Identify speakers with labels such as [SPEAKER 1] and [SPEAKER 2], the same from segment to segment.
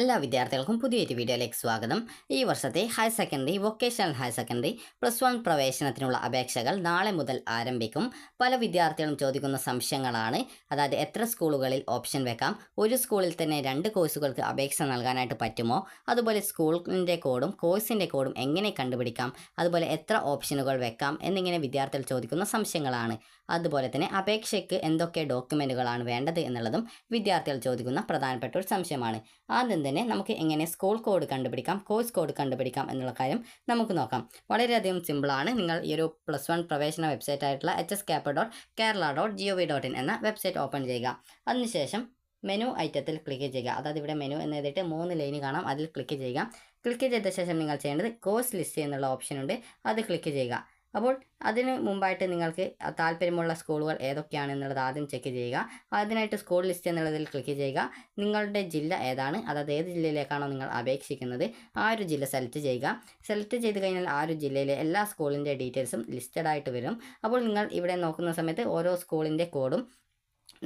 [SPEAKER 1] എല്ലാ വിദ്യാർത്ഥികൾക്കും പുതിയൊരു വീഡിയോയിലേക്ക് സ്വാഗതം. ഈ വർഷത്തെ higher secondary, vocational higher secondary +1 പ്രവേശനത്തിനുള്ള അപേക്ഷകൾ നാളെ മുതൽ ആരംഭിക്കും. പല വിദ്യാർത്ഥികളും ചോദിക്കുന്ന സംശയങ്ങളാണ്. അതായത് എത്ര സ്കൂളുകളിൽ ഓപ്ഷൻ വെക്കാം, ഒരു സ്കൂളിൽ തന്നെ 2 കോഴ്സുകൾക്ക് അപേക്ഷ നൽകാനായിട്ട് പറ്റുമോ, അതുപോലെ സ്കൂളിൻ്റെ കോഡും കോഴ്സിൻ്റെ കോഡും എങ്ങനെ കണ്ടുപിടിക്കാം, അതുപോലെ എത്ര ഓപ്ഷനുകൾ വെക്കാം എന്നിങ്ങനെ വിദ്യാർത്ഥികൾ ചോദിക്കുന്ന സംശയങ്ങളാണ്. അതുപോലെ തന്നെ അപേക്ഷയ്ക്ക് എന്തൊക്കെ ഡോക്യുമെൻറ്റുകളാണ് വേണ്ടത് എന്നുള്ളതും വിദ്യാർത്ഥികൾ ചോദിക്കുന്ന പ്രധാനപ്പെട്ട ഒരു സംശയമാണ്. ആദ്യം തന്നെ നമുക്ക് എങ്ങനെ സ്കൂൾ കോഡ് കണ്ടുപിടിക്കാം, കോഴ്സ് കോഡ് കണ്ടുപിടിക്കാം എന്നുള്ള കാര്യം നമുക്ക് നോക്കാം. വളരെയധികം സിമ്പിളാണ്. നിങ്ങൾ ഈ ഒരു +1 പ്രവേശന വെബ്സൈറ്റ് ആയിട്ടുള്ള hskapper.kerala.gov.in എന്ന വെബ്സൈറ്റ് ഓപ്പൺ ചെയ്യുക. അതിനുശേഷം മെനു ഐറ്റത്തിൽ ക്ലിക്ക് ചെയ്യുക. അതായത് ഇവിടെ മെനു എന്ന് എഴുതിയിട്ട് 3 ലൈന് കാണാം, അതിൽ ക്ലിക്ക് ചെയ്യുക. ക്ലിക്ക് ചെയ്ത ശേഷം നിങ്ങൾ ചെയ്യേണ്ടത് കോഴ്സ് ലിസ്റ്റ് എന്നുള്ള ഓപ്ഷൻ ഉണ്ട്, അത് ക്ലിക്ക് ചെയ്യുക. അപ്പോൾ അതിന് മുമ്പായിട്ട് നിങ്ങൾക്ക് താല്പര്യമുള്ള സ്കൂളുകൾ ഏതൊക്കെയാണെന്നുള്ളത് ആദ്യം ചെക്ക് ചെയ്യുക. അതിനായിട്ട് സ്കൂൾ ലിസ്റ്റ് എന്നുള്ളതിൽ ക്ലിക്ക് ചെയ്യുക. നിങ്ങളുടെ ജില്ല ഏതാണ്, അതായത് ഏത് ജില്ലയിലേക്കാണോ നിങ്ങൾ അപേക്ഷിക്കുന്നത് ആ ഒരു ജില്ല സെലക്ട് ചെയ്യുക. സെലക്ട് ചെയ്ത് കഴിഞ്ഞാൽ ആ ഒരു ജില്ലയിലെ എല്ലാ സ്കൂളിൻ്റെ ഡീറ്റെയിൽസും ലിസ്റ്റഡ് ആയിട്ട് വരും. അപ്പോൾ നിങ്ങൾ ഇവിടെ നോക്കുന്ന സമയത്ത് ഓരോ സ്കൂളിൻ്റെ കോഡും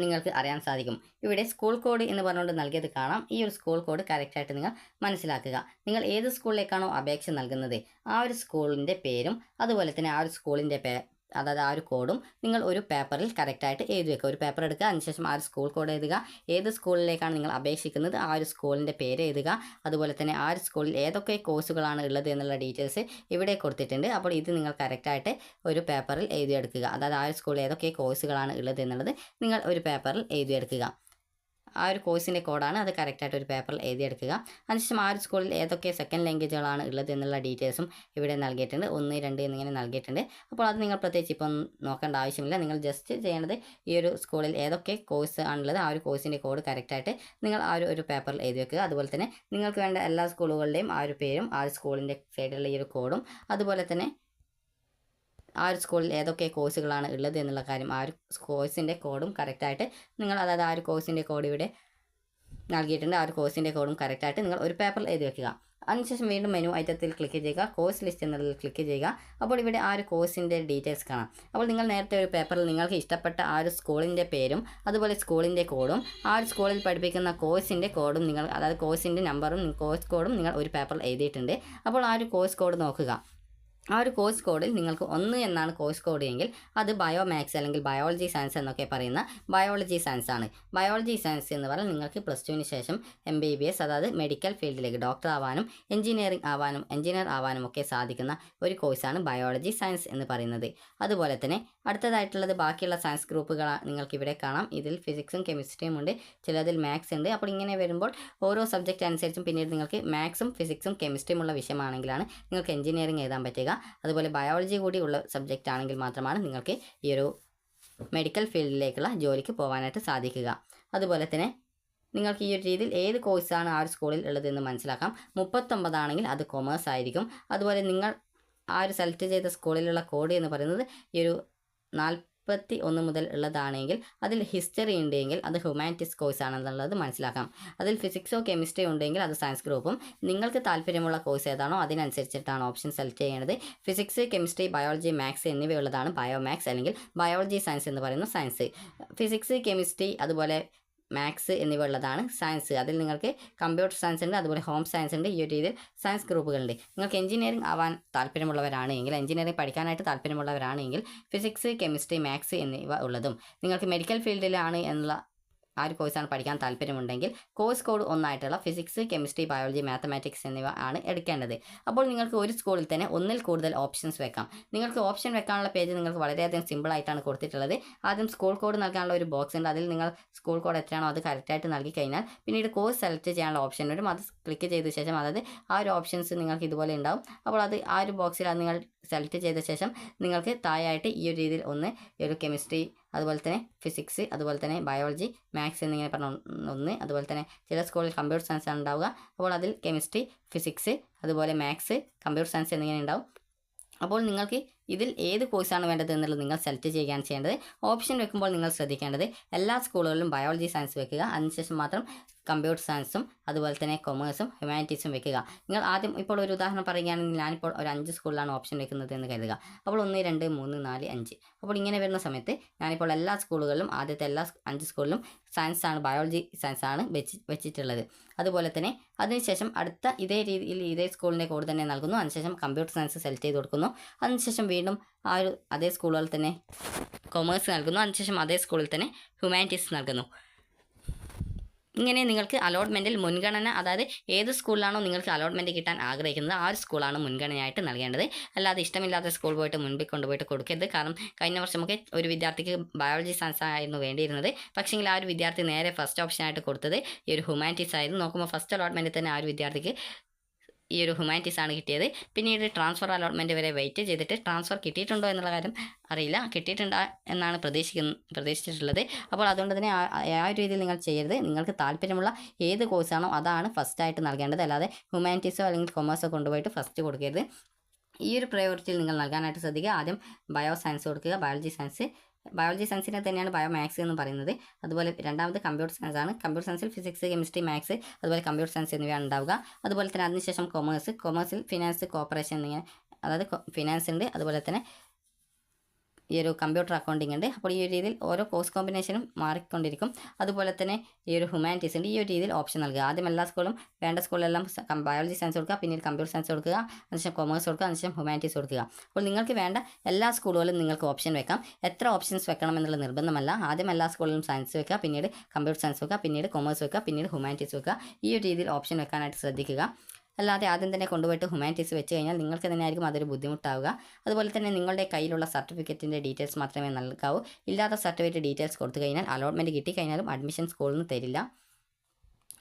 [SPEAKER 1] നിങ്ങൾക്ക് അറിയാൻ സാധിക്കും. ഇവിടെ സ്കൂൾ കോഡ് എന്ന് പറഞ്ഞുകൊണ്ട് നൽകിയത് കാണാം. ഈ ഒരു സ്കൂൾ കോഡ് കറക്റ്റായിട്ട് നിങ്ങൾ മനസ്സിലാക്കുക. നിങ്ങൾ ഏത് സ്കൂളിലേക്കാണോ അപേക്ഷ നൽകുന്നത് ആ ഒരു സ്കൂളിൻ്റെ പേരും അതുപോലെ തന്നെ ആ ഒരു സ്കൂളിൻ്റെ അതായത് ആ ഒരു കോഡും നിങ്ങൾ ഒരു പേപ്പറിൽ കറക്റ്റായിട്ട് എഴുതി വെക്കുക. ഒരു പേപ്പർ എടുക്കുക, അതിനുശേഷം ആ ഒരു സ്കൂൾ കോഡ് എഴുതുക. ഏത് സ്കൂളിലേക്കാണ് നിങ്ങൾ അപേക്ഷിക്കുന്നത് ആ ഒരു സ്കൂളിൻ്റെ പേര് എഴുതുക. അതുപോലെ തന്നെ ആ ഒരു സ്കൂളിൽ ഏതൊക്കെ കോഴ്സുകളാണ് ഉള്ളത് എന്നുള്ള ഡീറ്റെയിൽസ് ഇവിടെ കൊടുത്തിട്ടുണ്ട്. അപ്പോൾ ഇത് നിങ്ങൾ കറക്റ്റായിട്ട് ഒരു പേപ്പറിൽ എഴുതിയെടുക്കുക. അതായത് ആ ഒരു സ്കൂളിൽ ഏതൊക്കെ കോഴ്സുകളാണ് ഉള്ളത് എന്നുള്ളത് നിങ്ങൾ ഒരു പേപ്പറിൽ എഴുതിയെടുക്കുക. ആ ഒരു കോഴ്സിൻ്റെ കോഡാണ്, അത് കറക്റ്റായിട്ട് ഒരു പേപ്പറിൽ എഴുതിയെടുക്കുക. അതിനുശേഷം ആ ഒരു സ്കൂളിൽ ഏതൊക്കെ സെക്കൻഡ് ലാംഗ്വേജുകളാണ് ഉള്ളത് എന്നുള്ള ഡീറ്റെയിൽസും ഇവിടെ നൽകിയിട്ടുണ്ട്. 1, 2 എന്നിങ്ങനെ നൽകിയിട്ടുണ്ട്. അപ്പോൾ അത് നിങ്ങൾ പ്രത്യേകിച്ച് ഇപ്പം നോക്കേണ്ട ആവശ്യമില്ല. നിങ്ങൾ ജസ്റ്റ് ചെയ്യേണ്ടത് ഈ ഒരു സ്കൂളിൽ ഏതൊക്കെ കോഴ്സ് ആണുള്ളത് ആ ഒരു കോഴ്സിൻ്റെ കോഡ് കറക്റ്റായിട്ട് നിങ്ങൾ ആ ഒരു പേപ്പറിൽ എഴുതി വെക്കുക. അതുപോലെ തന്നെ നിങ്ങൾക്ക് വേണ്ട എല്ലാ സ്കൂളുകളുടെയും ആ ഒരു പേരും ആ ഒരു സ്കൂളിൻ്റെ സൈഡിലുള്ള ഈ ഒരു കോഡും അതുപോലെ തന്നെ ആ ഒരു സ്കൂളിൽ ഏതൊക്കെ കോഴ്സുകളാണ് ഉള്ളത് എന്നുള്ള കാര്യം ആ ഒരു കോഴ്സിൻ്റെ കോഡും കറക്റ്റായിട്ട് നിങ്ങൾ, അതായത് ആ ഒരു കോഴ്സിൻ്റെ കോഡ് ഇവിടെ നൽകിയിട്ടുണ്ട്, ആ ഒരു കോഴ്സിൻ്റെ കോഡും കറക്റ്റായിട്ട് നിങ്ങൾ ഒരു പേപ്പറിൽ എഴുതി വെക്കുക. അതിനുശേഷം വീണ്ടും മെനു ഐറ്റത്തിൽ ക്ലിക്ക് ചെയ്യുക, കോഴ്സ് ലിസ്റ്റ് എന്നതിൽ ക്ലിക്ക് ചെയ്യുക. അപ്പോൾ ഇവിടെ ആ ഒരു കോഴ്സിൻ്റെ ഡീറ്റെയിൽസ് കാണാം. അപ്പോൾ നിങ്ങൾ നേരത്തെ ഒരു പേപ്പറിൽ നിങ്ങൾക്ക് ഇഷ്ടപ്പെട്ട ആ ഒരു സ്കൂളിൻ്റെ പേരും അതുപോലെ സ്കൂളിൻ്റെ കോഡും ആ ഒരു സ്കൂളിൽ പഠിപ്പിക്കുന്ന കോഴ്സിൻ്റെ കോഡും നിങ്ങൾ, അതായത് കോഴ്സിൻ്റെ നമ്പറും കോഴ്സ് കോഡും നിങ്ങൾ ഒരു പേപ്പറിൽ എഴുതിയിട്ടുണ്ട്. അപ്പോൾ ആ ഒരു കോഴ്സ് കോഡ് നോക്കുക. ആ ഒരു കോഴ്സ് കോഡിൽ നിങ്ങൾക്ക് 1 എന്നാണ് കോഴ്സ് കോഡ് എങ്കിൽ അത് ബയോ മാത്സ് അല്ലെങ്കിൽ ബയോളജി സയൻസ് എന്നൊക്കെ പറയുന്ന ബയോളജി സയൻസ് ആണ്. ബയോളജി സയൻസ് എന്ന് പറഞ്ഞാൽ നിങ്ങൾക്ക് +2ന് ശേഷം MBBS അതായത് മെഡിക്കൽ ഫീൽഡിലേക്ക് ഡോക്ടർ ആവാനും എഞ്ചിനീയർ ആവാനും ഒക്കെ സാധിക്കുന്ന ഒരു കോഴ്സാണ് ബയോളജി സയൻസ് എന്ന് പറയുന്നത്. അതുപോലെ തന്നെ അടുത്തതായിട്ടുള്ളത് ബാക്കിയുള്ള സയൻസ് ഗ്രൂപ്പുകൾ നിങ്ങൾക്ക് ഇവിടെ കാണാം. ഇതിൽ ഫിസിക്സും കെമിസ്ട്രിയും ഉണ്ട്, ചിലതിൽ മാത്സ് ഉണ്ട്. അപ്പോൾ ഇങ്ങനെ വരുമ്പോൾ ഓരോ സബ്ജക്റ്റ് അനുസരിച്ചും പിന്നീട് നിങ്ങൾക്ക് മാത്സും ഫിസിക്സും കെമിസ്ട്രിയും ഉള്ള വിഷയമാണെങ്കിലാണ് നിങ്ങൾക്ക് എഞ്ചിനീയറിംഗ് എഴുതാൻ പറ്റുക. അതുപോലെ ബയോളജി കൂടി ഉള്ള സബ്ജക്റ്റ് ആണെങ്കിൽ മാത്രമാണ് നിങ്ങൾക്ക് ഈ ഒരു മെഡിക്കൽ ഫീൽഡിലേക്കുള്ള ജോലിക്ക് പോകാനായിട്ട് സാധിക്കുക. അതുപോലെ തന്നെ നിങ്ങൾക്ക് ഈ ഒരു രീതിയിൽ ഏത് കോഴ്സാണ് ആ ഒരു സ്കൂളിൽ ഉള്ളതെന്ന് മനസ്സിലാക്കാം. 39 ആണെങ്കിൽ അത് കൊമേഴ്സ് ആയിരിക്കും. അതുപോലെ നിങ്ങൾ ആ ഒരു സെലക്ട് ചെയ്ത സ്കൂളിലുള്ള കോഡ് എന്ന് പറയുന്നത് ഈ ഒരു 41 മുതൽ ഉള്ളതാണെങ്കിൽ അതിൽ ഹിസ്റ്ററി ഉണ്ടെങ്കിൽ അത് ഹ്യൂമാനിറ്റീസ് കോഴ്സ് ആണെന്നുള്ളത് മനസ്സിലാക്കാം. അതിൽ ഫിസിക്സോ കെമിസ്ട്രിയോ ഉണ്ടെങ്കിൽ അത് സയൻസ് ഗ്രൂപ്പും. നിങ്ങൾക്ക് താല്പര്യമുള്ള കോഴ്സ് ഏതാണോ അതിനനുസരിച്ചിട്ടാണ് ഓപ്ഷൻ സെലക്ട് ചെയ്യേണ്ടത്. ഫിസിക്സ്, കെമിസ്ട്രി, ബയോളജി, മാത്സ് എന്നിവയുള്ളതാണ് ബയോ മാത്സ് അല്ലെങ്കിൽ ബയോളജി സയൻസ് എന്ന് പറയുന്ന സയൻസ്. ഫിസിക്സ്, കെമിസ്ട്രി അതുപോലെ മാത്സ് എന്നിവ ഉള്ളതാണ് സയൻസ്. അതിൽ നിങ്ങൾക്ക് കമ്പ്യൂട്ടർ സയൻസ് ഉണ്ട്, അതുപോലെ ഹോം സയൻസ് ഉണ്ട്. ഈ ഒരു രീതിയിൽ സയൻസ് ഗ്രൂപ്പുകളുണ്ട്. നിങ്ങൾക്ക് എഞ്ചിനീയറിംഗ് ആവാൻ താല്പര്യമുള്ളവരാണെങ്കിൽ, എഞ്ചിനീയറിംഗ് പഠിക്കാനായിട്ട് താല്പര്യമുള്ളവരാണെങ്കിൽ ഫിസിക്സ്, കെമിസ്ട്രി, മാത്സ് എന്നിവ ഉള്ളതും, നിങ്ങൾക്ക് മെഡിക്കൽ ഫീൽഡിലാണ് എന്നുള്ള ആ ഒരു കോഴ്സാണ് പഠിക്കാൻ താല്പര്യമുണ്ടെങ്കിൽ കോഴ്സ് കോഡ് 1 ആയിട്ടുള്ള ഫിസിക്സ്, കെമിസ്ട്രി, ബയോളജി, മാത്തമാറ്റിക്സ് എന്നിവ ആണ് എടുക്കേണ്ടത്. അപ്പോൾ നിങ്ങൾക്ക് ഒരു സ്കൂളിൽ തന്നെ 1ൽ കൂടുതൽ ഓപ്ഷൻസ് വെക്കാം. നിങ്ങൾക്ക് ഓപ്ഷൻ വെക്കാനുള്ള പേജ് നിങ്ങൾക്ക് വളരെയധികം സിമ്പിളായിട്ടാണ് കൊടുത്തിട്ടുള്ളത്. ആദ്യം സ്കൂൾ കോഡ് നൽകാനുള്ള ഒരു ബോക്സ് ഉണ്ട്, അതിൽ നിങ്ങൾ സ്കൂൾ കോഡ് എത്രയാണോ അത് കറക്റ്റായിട്ട് നൽകി കഴിഞ്ഞാൽ പിന്നീട് കോഴ്സ് സെലക്ട് ചെയ്യാനുള്ള ഓപ്ഷൻ വരും. അത് ക്ലിക്ക് ചെയ്ത ശേഷം അതായത് ആ ഒരു ഓപ്ഷൻസ് നിങ്ങൾക്ക് ഇതുപോലെ ഉണ്ടാവും. അപ്പോൾ അത് ആ ഒരു ബോക്സിൽ അത് നിങ്ങൾ സെലക്ട് ചെയ്ത ശേഷം നിങ്ങൾക്ക് താഴെയായിട്ട് ഈ ഒരു രീതിയിൽ ഈ ഒരു കെമിസ്ട്രി, അതുപോലെ തന്നെ ഫിസിക്സ്, അതുപോലെ തന്നെ ബയോളജി, മാത്സ് എന്നിങ്ങനെ പറഞ്ഞ 1, അതുപോലെ തന്നെ ചില സ്കൂളിൽ കമ്പ്യൂട്ടർ സയൻസ് ആണ് ഉണ്ടാവുക. അപ്പോൾ അതിൽ കെമിസ്ട്രി, ഫിസിക്സ്, അതുപോലെ മാത്സ്, കമ്പ്യൂട്ടർ സയൻസ് എന്നിങ്ങനെ ഉണ്ടാവും. അപ്പോൾ നിങ്ങൾക്ക് ഇതിൽ ഏത് കോഴ്സാണ് വേണ്ടത് എന്നുള്ളത് നിങ്ങൾ സെലക്ട് ചെയ്യുകയാണ് ചെയ്യേണ്ടത്. ഓപ്ഷൻ വെക്കുമ്പോൾ നിങ്ങൾ ശ്രദ്ധിക്കേണ്ടത് എല്ലാ സ്കൂളുകളിലും ബയോളജി സയൻസ് വെക്കുക. അതിനുശേഷം മാത്രം കമ്പ്യൂട്ടർ സയൻസും അതുപോലെ തന്നെ കൊമേഴ്സും ഹ്യൂമാനിറ്റീസും വെക്കുക. നിങ്ങൾ ആദ്യം ഇപ്പോൾ ഒരു ഉദാഹരണം പറയുകയാണെങ്കിൽ ഞാനിപ്പോൾ ഒരു 5 സ്കൂളിലാണ് ഓപ്ഷൻ വെക്കുന്നത് എന്ന് കരുതുക. അപ്പോൾ 1, 2, 3, 4, 5. അപ്പോൾ ഇങ്ങനെ വരുന്ന സമയത്ത് ഞാനിപ്പോൾ എല്ലാ സ്കൂളുകളിലും ആദ്യത്തെ എല്ലാ 5 സ്കൂളിലും സയൻസാണ്, ബയോളജി സയൻസാണ് വെച്ചിട്ടുള്ളത്. അതുപോലെ തന്നെ അതിനുശേഷം അടുത്ത ഇതേ രീതിയിൽ ഇതേ സ്കൂളിൻ്റെ കോഡ് തന്നെ നൽകുന്നു. അതിനുശേഷം കമ്പ്യൂട്ടർ സയൻസ് സെലക്ട് ചെയ്ത് കൊടുക്കുന്നു. അതിനുശേഷം വീണ്ടും ആ ഒരു അതേ സ്കൂളുകളിൽ തന്നെ കൊമേഴ്സ് നൽകുന്നു. അതിനുശേഷം അതേ സ്കൂളിൽ തന്നെ ഹ്യൂമാനിറ്റീസ് നൽകുന്നു. ഇങ്ങനെ നിങ്ങൾക്ക് അലോട്ട്മെൻറ്റിൽ മുൻഗണന, അതായത് ഏത് സ്കൂളിലാണോ നിങ്ങൾക്ക് അലോട്ട്മെൻറ്റ് കിട്ടാൻ ആഗ്രഹിക്കുന്നത് ആ ഒരു സ്കൂളാണ് മുൻഗണനയായിട്ട് നൽകേണ്ടത്. അല്ലാതെ ഇഷ്ടമില്ലാത്ത സ്കൂൾ പോയിട്ട് മുൻപിൽ കൊണ്ടുപോയിട്ട് കൊടുക്കരുത്. കാരണം കഴിഞ്ഞ വർഷമൊക്കെ ഒരു വിദ്യാർത്ഥിക്ക് ബയോളജി സയൻസ് ആയിരുന്നു വേണ്ടിയിരുന്നത്. പക്ഷേങ്കിൽ ആ ഒരു വിദ്യാർത്ഥി നേരെ ഫസ്റ്റ് ഓപ്ഷനായിട്ട് കൊടുത്തത് ഈ ഒരു ഹ്യൂമാനിറ്റീസ് ആയിരുന്നു. നോക്കുമ്പോൾ ഫസ്റ്റ് അലോട്ട്മെൻറ്റിൽ തന്നെ ആ ഒരു വിദ്യാർത്ഥിക്ക് ഈ ഒരു ഹ്യൂമാനിറ്റീസ് ആണ് കിട്ടിയത്. പിന്നീട് ട്രാൻസ്ഫർ അലോട്ട്മെൻറ്റ് വരെ വെയിറ്റ് ചെയ്തിട്ട് ട്രാൻസ്ഫർ കിട്ടിയിട്ടുണ്ടോ എന്നുള്ള കാര്യം അറിയില്ല, കിട്ടിയിട്ടുണ്ട് എന്നാണ് പ്രതീക്ഷിച്ചിട്ടുള്ളത്. അപ്പോൾ അതുകൊണ്ട് തന്നെ ആ ഒരു രീതിയിൽ നിങ്ങൾ ചെയ്യരുത്. നിങ്ങൾക്ക് താല്പര്യമുള്ള ഏത് കോഴ്സാണോ അതാണ് ഫസ്റ്റായിട്ട് നൽകേണ്ടത്. അല്ലാതെ ഹ്യൂമാനിറ്റീസോ അല്ലെങ്കിൽ കൊമേഴ്സോ കൊണ്ടുപോയിട്ട് ഫസ്റ്റ് കൊടുക്കരുത്. ഈ ഒരു പ്രയോറിറ്റിയിൽ നിങ്ങൾ നൽകാനായിട്ട് ശ്രദ്ധിക്കുക. ആദ്യം ബയോ സയൻസ് കൊടുക്കുക, ബയോളജി സയൻസിനെ തന്നെയാണ് ബയോ മാത്സ് എന്ന് പറയുന്നത്. അതുപോലെ രണ്ടാമത് കമ്പ്യൂട്ടർ സയൻസ് ആണ്. കമ്പ്യൂട്ടർ സയൻസിൽ ഫിസിക്സ്, കെമിസ്ട്രി, മാത്സ്, അതുപോലെ കമ്പ്യൂട്ടർ സയൻസ് എന്നിവയാണ് ഉണ്ടാവുക. അതുപോലെ തന്നെ അതിനുശേഷം കൊമേഴ്സിൽ ഫിനാൻസ്, കോർപ്പറേഷൻ എന്നിങ്ങനെ, അതായത് ഫിനാൻസ് ഉണ്ട്. അതുപോലെ തന്നെ ഈ ഒരു കമ്പ്യൂട്ടർ അക്കൗണ്ടിങ് ഉണ്ട്. അപ്പോൾ ഈ ഒരു രീതിയിൽ ഓരോ കോഴ്സ് കോമ്പിനേഷനും മാറിക്കൊണ്ടിരിക്കും. അതുപോലെ തന്നെ ഈ ഒരു ഹ്യൂമാനിറ്റീസ് ഉണ്ട്. ഈ ഒരു രീതിയിൽ ഓപ്ഷൻ നൽകുക. ആദ്യം എല്ലാ സ്കൂളും വേണ്ട സ്കൂളിലെല്ലാം ബയോളജി സയൻസ് കൊടുക്കുക, പിന്നീട് കമ്പ്യൂട്ടർ സയൻസ് കൊടുക്കുക, അതിനുശേഷം കൊമേഴ്സ് കൊടുക്കുക, അതിനുശേഷം ഹ്യൂമാനിറ്റീസ് കൊടുക്കുക. അപ്പോൾ നിങ്ങൾക്ക് വേണ്ട എല്ലാ സ്കൂളുകളിലും നിങ്ങൾക്ക് ഓപ്ഷൻ വെക്കാം. എത്ര ഓപ്ഷൻസ് വെക്കണം എന്നുള്ള നിർബന്ധമല്ല. ആദ്യം എല്ലാ സ്കൂളിലും സയൻസ് വെക്കുക, പിന്നീട് കമ്പ്യൂട്ടർ സയൻസ് വെക്കുക, പിന്നീട് കൊമേഴ്സ് വെക്കുക, പിന്നീട് ഹ്യൂമാനിറ്റീസ് വെക്കുക. ഈ ഒരു രീതിയിൽ ഓപ്ഷൻ വെക്കാനായിട്ട് ശ്രദ്ധിക്കുക. അല്ലാതെ ആദ്യം തന്നെ കൊണ്ടുപോയിട്ട് ഹ്യൂമാനിറ്റീസ് വെച്ച് കഴിഞ്ഞാൽ നിങ്ങൾക്ക് തന്നെയായിരിക്കും അതൊരു ബുദ്ധിമുട്ടാവുക. അതുപോലെ തന്നെ നിങ്ങളുടെ കയ്യിലുള്ള സർട്ടിഫിക്കറ്റിൻ്റെ ഡീറ്റെയിൽസ് മാത്രമേ നൽകാവൂ. ഇല്ലാത്ത സർട്ടിഫിക്കറ്റ് ഡീറ്റെയിൽസ് കൊടുത്തു കഴിഞ്ഞാൽ അലോട്ട്മെൻറ്റ് കിട്ടിക്കഴിഞ്ഞാലും അഡ്മിഷൻ സ്കൂളിൽ നിന്ന് തരില്ല.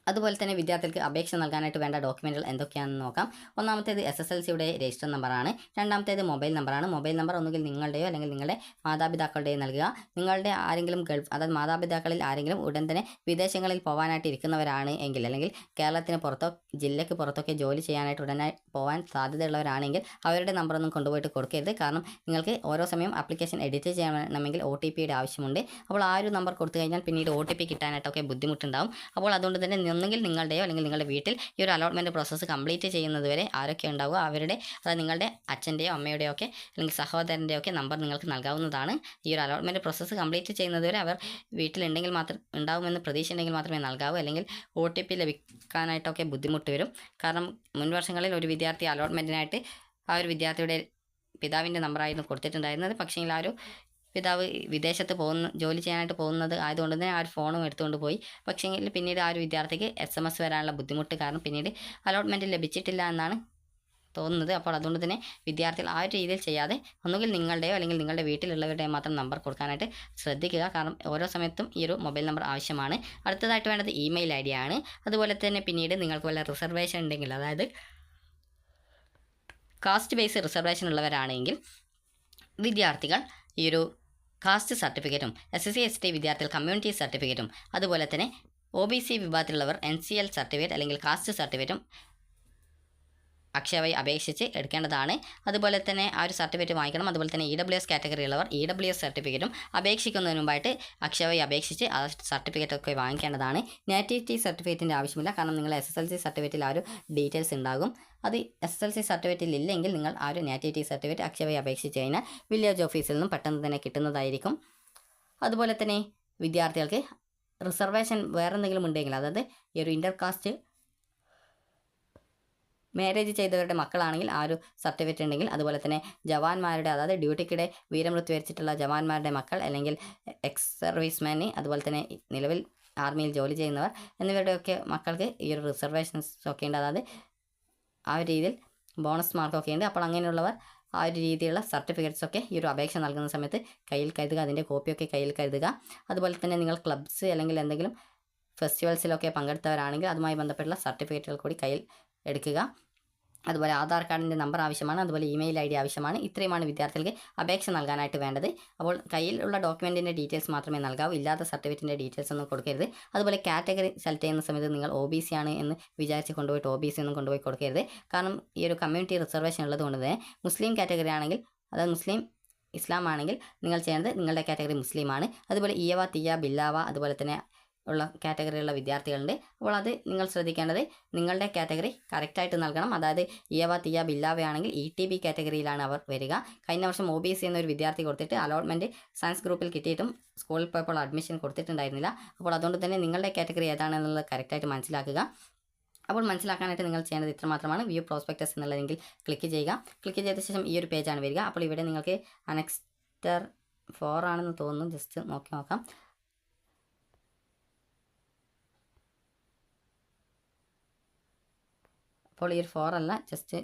[SPEAKER 1] അതുപോലെ തന്നെ വിദ്യാർത്ഥികൾക്ക് അപേക്ഷ നൽകാനായിട്ട് വേണ്ട ഡോക്യുമെൻറ്റുകൾ എന്തൊക്കെയാണെന്ന് നോക്കാം. ഒന്നാമത്തേത് SSLCയുടെ രജിസ്റ്റർ നമ്പറാണ്. രണ്ടാമത്തേത് മൊബൈൽ നമ്പറാണ്. മൊബൈൽ നമ്പർ ഒന്നുകിൽ നിങ്ങളുടെയോ അല്ലെങ്കിൽ നിങ്ങളുടെ മാതാപിതാക്കളുടെയോ നൽകുക. നിങ്ങളുടെ ആരെങ്കിലും അതായത് മാതാപിതാക്കളിൽ ആരെങ്കിലും ഉടൻ തന്നെ വിദേശങ്ങളിൽ പോകാനായിട്ട് ഇരിക്കുന്നവരാണ് എങ്കിൽ, അല്ലെങ്കിൽ കേരളത്തിന് പുറത്തോ ജില്ലയ്ക്ക് പുറത്തൊക്കെ ജോലി ചെയ്യാനായിട്ട് ഉടനെ പോകാൻ സാധ്യതയുള്ളവരാണെങ്കിൽ അവരുടെ നമ്പറൊന്നും കൊണ്ടുപോയിട്ട് കൊടുക്കരുത്. കാരണം നിങ്ങൾക്ക് ഓരോ സമയം ആപ്ലിക്കേഷൻ എഡിറ്റ് ചെയ്യണമെങ്കിൽ OTPയുടെ ആവശ്യമുണ്ട്. അപ്പോൾ ആ ഒരു നമ്പർ കൊടുത്തു കഴിഞ്ഞാൽ പിന്നീട് OTP കിട്ടാനായിട്ടൊക്കെ ബുദ്ധിമുട്ടുണ്ടാകും. അപ്പോൾ അതുകൊണ്ട് തന്നെ ഒന്നെങ്കിൽ നിങ്ങളുടെയോ അല്ലെങ്കിൽ നിങ്ങളുടെ വീട്ടിൽ ഈ ഒരു അലോട്ട്മെൻറ്റ് പ്രോസസ്സ് കംപ്ലീറ്റ് ചെയ്യുന്നത് വരെ ആരൊക്കെ ഉണ്ടാവുക അവരുടെ, അതായത് നിങ്ങളുടെ അച്ഛൻ്റെയോ അമ്മയുടെയോ ഒക്കെ അല്ലെങ്കിൽ സഹോദരൻ്റെയോ ഒക്കെ നമ്പർ നിങ്ങൾക്ക് നൽകാവുന്നതാണ്. ഈ ഒരു അലോട്ട്മെൻറ്റ് പ്രോസസ്സ് കംപ്ലീറ്റ് ചെയ്യുന്നത് വരെ അവർ വീട്ടിലുണ്ടെങ്കിൽ മാത്രം ഉണ്ടാവുമെന്ന് പ്രതീക്ഷ ഉണ്ടെങ്കിൽ മാത്രമേ നൽകാവൂ. അല്ലെങ്കിൽ OTP ലഭിക്കാനായിട്ടൊക്കെ ബുദ്ധിമുട്ട് വരും. കാരണം മുൻ വർഷങ്ങളിൽ ഒരു വിദ്യാർത്ഥി അലോട്ട്മെൻറ്റിനായിട്ട് ആ ഒരു വിദ്യാർത്ഥിയുടെ പിതാവിൻ്റെ നമ്പറായിരുന്നു കൊടുത്തിട്ടുണ്ടായിരുന്നത്. പക്ഷേ ആ ഒരു പിതാവ് വിദേശത്ത് ജോലി ചെയ്യാനായിട്ട് പോകുന്നത് ആയതുകൊണ്ട് തന്നെ ആ ഒരു ഫോണും എടുത്തുകൊണ്ട് പോയി. പക്ഷേങ്കിൽ പിന്നീട് ആ ഒരു വിദ്യാർത്ഥിക്ക് SMS വരാനുള്ള ബുദ്ധിമുട്ട് കാരണം പിന്നീട് അലോട്ട്മെൻറ്റ് ലഭിച്ചിട്ടില്ല എന്നാണ് തോന്നുന്നത്. അപ്പോൾ അതുകൊണ്ട് തന്നെ വിദ്യാർത്ഥികൾ ആ ഒരു രീതിയിൽ ചെയ്യാതെ ഒന്നുകിൽ നിങ്ങളുടെയോ അല്ലെങ്കിൽ നിങ്ങളുടെ വീട്ടിലുള്ളവരുടെയോ മാത്രം നമ്പർ കൊടുക്കാനായിട്ട് ശ്രദ്ധിക്കുക. കാരണം ഓരോ സമയത്തും ഈ ഒരു മൊബൈൽ നമ്പർ ആവശ്യമാണ്. അടുത്തതായിട്ട് വേണ്ടത് ഇമെയിൽ ID ആണ്. അതുപോലെ തന്നെ പിന്നീട് നിങ്ങൾക്ക് വല്ല റിസർവേഷൻ ഉണ്ടെങ്കിൽ, അതായത് കാസ്റ്റ് ബേസ് റിസർവേഷൻ ഉള്ളവരാണെങ്കിൽ വിദ്യാർത്ഥികൾ ഈ ഒരു കാസ്റ്റ് സർട്ടിഫിക്കറ്റും, SC ST വിദ്യാർത്ഥികൾ കമ്മ്യൂണിറ്റി സർട്ടിഫിക്കറ്റും, അതുപോലെ തന്നെ OBC വിഭാഗത്തിലുള്ളവർ NCL സർട്ടിഫിക്കറ്റ് അല്ലെങ്കിൽ കാസ്റ്റ് സർട്ടിഫിക്കറ്റും അക്ഷയ വഴി അപേക്ഷിച്ച് എടുക്കേണ്ടതാണ്. അതുപോലെ തന്നെ ആ ഒരു സർട്ടിഫിക്കറ്റ് വാങ്ങിക്കണം. അതുപോലെ തന്നെ EWS കാറ്റഗറി ഉള്ളവർ EWS സർട്ടിഫിക്കറ്റും അപേക്ഷിക്കുന്നതിന് മുമ്പായിട്ട് അക്ഷയ വഴി അപേക്ഷിച്ച് ആ സർട്ടിഫിക്കറ്റൊക്കെ വാങ്ങിക്കേണ്ടതാണ്. നേറ്റിവിറ്റി സർട്ടിഫിക്കറ്റിൻ്റെ ആവശ്യമില്ല. കാരണം നിങ്ങൾ SSLC സർട്ടിഫിക്കറ്റിൽ ആ ഒരു ഡീറ്റെയിൽസ് ഉണ്ടാകും. അത് SSLC സർട്ടിഫിക്കറ്റിൽ ഇല്ലെങ്കിൽ നിങ്ങൾ ആ ഒരു നേറ്റിവിറ്റി സർട്ടിഫിക്കറ്റ് അക്ഷയ വഴി അപേക്ഷിച്ച് കഴിഞ്ഞാൽ വില്ലേജ് ഓഫീസിൽ നിന്നും പെട്ടെന്ന് തന്നെ കിട്ടുന്നതായിരിക്കും. അതുപോലെ തന്നെ വിദ്യാർത്ഥികൾക്ക് റിസർവേഷൻ വേറെ എന്തെങ്കിലും ഉണ്ടെങ്കിൽ, അതായത് ഈ ഒരു ഇൻ്റർകാസ്റ്റ് മാരേജ് ചെയ്തവരുടെ മക്കളാണെങ്കിൽ ആ ഒരു സർട്ടിഫിക്കറ്റ് ഉണ്ടെങ്കിൽ, അതുപോലെ തന്നെ ജവാന്മാരുടെ, അതായത് ഡ്യൂട്ടിക്കിടെ വീരമൃത്യു വരിച്ചിട്ടുള്ള ജവാന്മാരുടെ മക്കൾ അല്ലെങ്കിൽ എക്സ് സർവീസ്മാന്, അതുപോലെ തന്നെ നിലവിൽ ആർമിയിൽ ജോലി ചെയ്യുന്നവർ എന്നിവരുടെയൊക്കെ മക്കൾക്ക് ഈ ഒരു റിസർവേഷൻസ് ഒക്കെ ഉണ്ട്. അതായത് ആ ഒരു രീതിയിൽ ബോണസ് മാർക്കൊക്കെ ഉണ്ട്. അപ്പോൾ അങ്ങനെയുള്ളവർ ആ ഒരു രീതിയിലുള്ള സർട്ടിഫിക്കറ്റ്സൊക്കെ ഈ ഒരു അപേക്ഷ നൽകുന്ന സമയത്ത് കയ്യിൽ കരുതുക. അതിൻ്റെ കോപ്പിയൊക്കെ കയ്യിൽ കരുതുക. അതുപോലെ തന്നെ നിങ്ങൾ ക്ലബ്സ് അല്ലെങ്കിൽ എന്തെങ്കിലും ഫെസ്റ്റിവൽസിലൊക്കെ പങ്കെടുത്തവരാണെങ്കിൽ അതുമായി ബന്ധപ്പെട്ടുള്ള സർട്ടിഫിക്കറ്റുകൾ കൂടി കയ്യിൽ എടുക്കുക. അതുപോലെ ആധാർ കാർഡിൻ്റെ നമ്പർ ആവശ്യമാണ്. അതുപോലെ ഇമെയിൽ ID ആവശ്യമാണ്. ഇത്രയുമാണ് വിദ്യാർത്ഥികൾക്ക് അപേക്ഷ നൽകാനായിട്ട് വേണ്ടത്. അപ്പോൾ കയ്യിലുള്ള ഡോക്യുമെൻറ്റിൻ്റെ ഡീറ്റെയിൽസ് മാത്രമേ നൽകാവൂ. ഇല്ലാത്ത സർട്ടിഫിക്കറ്റിൻ്റെ ഡീറ്റെയിൽസ് ഒന്നും കൊടുക്കരുത്. അതുപോലെ കാറ്റഗറി സെലക്ട് ചെയ്യുന്ന സമയത്ത് നിങ്ങൾ OBC ആണ് എന്ന് വിചാരിച്ച് കൊണ്ടുപോയിട്ട് OBC ഒന്നും കൊണ്ടുപോയി കൊടുക്കരുത്. കാരണം ഈ ഒരു കമ്മ്യൂണിറ്റി റിസർവേഷൻ ഉള്ളത് കൊണ്ട് തന്നെ മുസ്ലിം കാറ്റഗറി ആണെങ്കിൽ അതായത് മുസ്ലിം ഇസ്ലാം ആണെങ്കിൽ നിങ്ങൾ ചെയ്യേണ്ടത് നിങ്ങളുടെ കാറ്റഗറി മുസ്ലിമാണ്. അതുപോലെ ഇയവ തിയ ബില്ലാവ അതുപോലെ തന്നെ ഉള്ള കാറ്റഗറിയുള്ള വിദ്യാർത്ഥികളുണ്ട്. അപ്പോൾ അത് നിങ്ങൾ ശ്രദ്ധിക്കേണ്ടത് നിങ്ങളുടെ കാറ്റഗറി കറക്റ്റായിട്ട് നൽകണം. അതായത് ഇയവ തിയ ബില്ലാവയാണെങ്കിൽ ETB കാറ്റഗറിയിലാണ് അവർ വരിക. കഴിഞ്ഞ വർഷം OBC എന്നൊരു വിദ്യാർത്ഥി കൊടുത്തിട്ട് അലോട്ട്മെൻറ്റ് സയൻസ് ഗ്രൂപ്പിൽ കിട്ടിയിട്ടും സ്കൂളിൽ പോയപ്പോൾ അഡ്മിഷൻ കൊടുത്തിട്ടുണ്ടായിരുന്നില്ല. അപ്പോൾ അതുകൊണ്ട് തന്നെ നിങ്ങളുടെ കാറ്റഗറി ഏതാണെന്നുള്ളത് കറക്റ്റായിട്ട് മനസ്സിലാക്കുക. അപ്പോൾ മനസ്സിലാക്കാനായിട്ട് നിങ്ങൾ ചെയ്യേണ്ടത് ഇത്രമാത്രമാണ്. വ്യൂ പ്രോസ്പെക്ടസ് എന്നുള്ള ലിങ്കിൽ ക്ലിക്ക് ചെയ്യുക. ക്ലിക്ക് ചെയ്ത ശേഷം ഈ ഒരു പേജാണ് വരിക. അപ്പോൾ ഇവിടെ നിങ്ങൾക്ക് അനക്സ്റ്റർ 4 ആണെന്ന് തോന്നുന്നു. ജസ്റ്റ് നോക്കി നോക്കാം. അപ്പോൾ ഈ ഒരു 4 അല്ല, ജസ്റ്റ്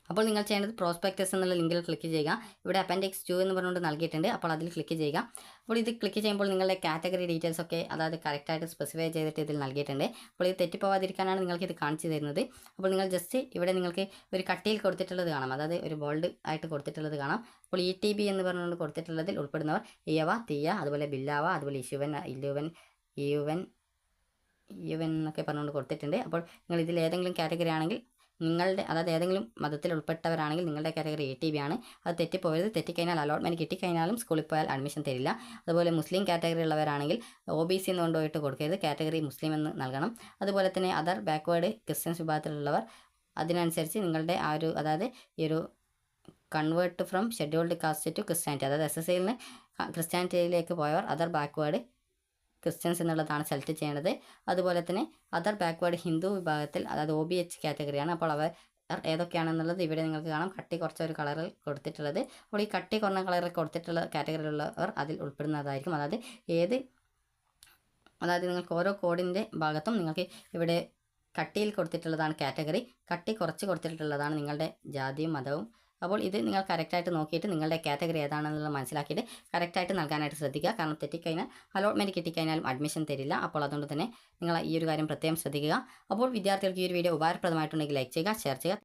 [SPEAKER 1] അപ്പോൾ നിങ്ങൾ ചെയ്യേണ്ടത് പ്രോസ്പെക്ടസ് എന്നുള്ള ലിങ്കിൽ ക്ലിക്ക് ചെയ്യുക. ഇവിടെ അപ്പൻഡിക്സ് 2 എന്ന് പറഞ്ഞുകൊണ്ട് നൽകിയിട്ടുണ്ട്. അപ്പോൾ അതിൽ ക്ലിക്ക് ചെയ്യുക. അപ്പോൾ ഇത് ക്ലിക്ക് ചെയ്യുമ്പോൾ നിങ്ങളുടെ കാറ്റഗറി ഡീറ്റെയിൽസ് ഒക്കെ അതായത് കറക്റ്റായിട്ട് സ്പെസിഫൈ ചെയ്തിട്ട് ഇതിൽ നൽകിയിട്ടുണ്ട്. അപ്പോൾ ഇത് തെറ്റിപ്പോവാതിരിക്കാനാണ് നിങ്ങൾക്ക് ഇത് കാണിച്ചു തരുന്നത്. അപ്പോൾ നിങ്ങൾ ജസ്റ്റ് ഇവിടെ നിങ്ങൾക്ക് ഒരു കട്ടിയിൽ കൊടുത്തിട്ടുള്ളത് കാണാം, അതായത് ഒരു ബോൾഡ് ആയിട്ട് കൊടുത്തിട്ടുള്ളത് കാണാം. അപ്പോൾ ETB എന്ന് പറഞ്ഞുകൊണ്ട് കൊടുത്തിട്ടുള്ളതിൽ ഉൾപ്പെടുന്നവർ ഇയവ തിയ അതുപോലെ ബില്ലാവ അതുപോലെ ഇഷുവൻ യുവൻ എന്നൊക്കെ പറഞ്ഞുകൊണ്ട് കൊടുത്തിട്ടുണ്ട്. അപ്പോൾ നിങ്ങൾ ഇതിൽ ഏതെങ്കിലും കാറ്റഗറി ആണെങ്കിൽ നിങ്ങളുടെ അതായത് ഏതെങ്കിലും മതത്തിൽ ഉൾപ്പെട്ടവരാണെങ്കിൽ നിങ്ങളുടെ കാറ്റഗറി ETB ആണ്. അത് തെറ്റിപ്പോയത്. തെറ്റിക്കഴിഞ്ഞാൽ അലോട്ട്മെൻറ്റ് കിട്ടിക്കഴിഞ്ഞാലും സ്കൂളിൽ പോയാൽ അഡ്മിഷൻ തരില്ല. അതുപോലെ മുസ്ലിം കാറ്റഗറി ഉള്ളവരാണെങ്കിൽ OBC എന്ന് കൊണ്ടുപോയിട്ട് കൊടുക്കരുത്, കാറ്റഗറി മുസ്ലിം എന്ന് നൽകണം. അതുപോലെ തന്നെ അതർ ബാക്ക്വേർഡ് ക്രിസ്ത്യൻസ് വിഭാഗത്തിലുള്ളവർ അതിനനുസരിച്ച് നിങ്ങളുടെ ആ ഒരു അതായത് ഈ ഒരു convert from scheduled caste to Christianity, അതായത് SSIയിൽ നിന്ന് ക്രിസ്ത്യാനിറ്റിയിലേക്ക് പോയവർ അതർ ബാക്ക്വേർഡ് ക്രിസ്ത്യൻസ് എന്നുള്ളതാണ് സെലക്ട് ചെയ്യേണ്ടത്. അതുപോലെ തന്നെ അതർ ബാക്ക്വേർഡ് ഹിന്ദു വിഭാഗത്തിൽ അതായത് OBH കാറ്റഗറിയാണ്. അപ്പോൾ അവർ ഏതൊക്കെയാണെന്നുള്ളത് ഇവിടെ നിങ്ങൾക്ക് കാണാം. കട്ടി കുറച്ച ഒരു കളറിൽ കൊടുത്തിട്ടുള്ളത്. അപ്പോൾ ഈ കട്ടി കുറഞ്ഞ കളറിൽ കൊടുത്തിട്ടുള്ള കാറ്റഗറിയിലുള്ളവർ അതിൽ ഉൾപ്പെടുന്നതായിരിക്കും. അതായത് നിങ്ങൾക്ക് ഓരോ കോഡിൻ്റെ ഭാഗത്തും നിങ്ങൾക്ക് ഇവിടെ കട്ടിയിൽ കൊടുത്തിട്ടുള്ളതാണ് കാറ്റഗറി, കട്ടി കുറച്ച് കൊടുത്തിട്ടുള്ളതാണ് നിങ്ങളുടെ ജാതിയും മതവും. അപ്പോൾ ഇത് നിങ്ങൾ കറക്റ്റായിട്ട് നോക്കിയിട്ട് നിങ്ങളുടെ കാറ്റഗറി ഏതാണെന്നുള്ളത് മനസ്സിലാക്കിയിട്ട് കറക്റ്റായിട്ട് നൽകാനായിട്ട് ശ്രദ്ധിക്കുക. കാരണം തെറ്റിക്കഴിഞ്ഞാൽ അലോട്ട്മെൻറ്റ് കിട്ടിക്കഴിഞ്ഞാലും അഡ്മിഷൻ തരില്ല. അപ്പോൾ അതുകൊണ്ട് തന്നെ നിങ്ങൾ ഈ ഒരു കാര്യം പ്രത്യേകം ശ്രദ്ധിക്കുക. അപ്പോൾ വിദ്യാർത്ഥികൾക്ക് ഈ ഒരു വീഡിയോ ഉപകാരപ്രദമായിട്ടുണ്ടെങ്കിൽ ലൈക്ക് ചെയ്യുക, ഷെയർ ചെയ്യുക.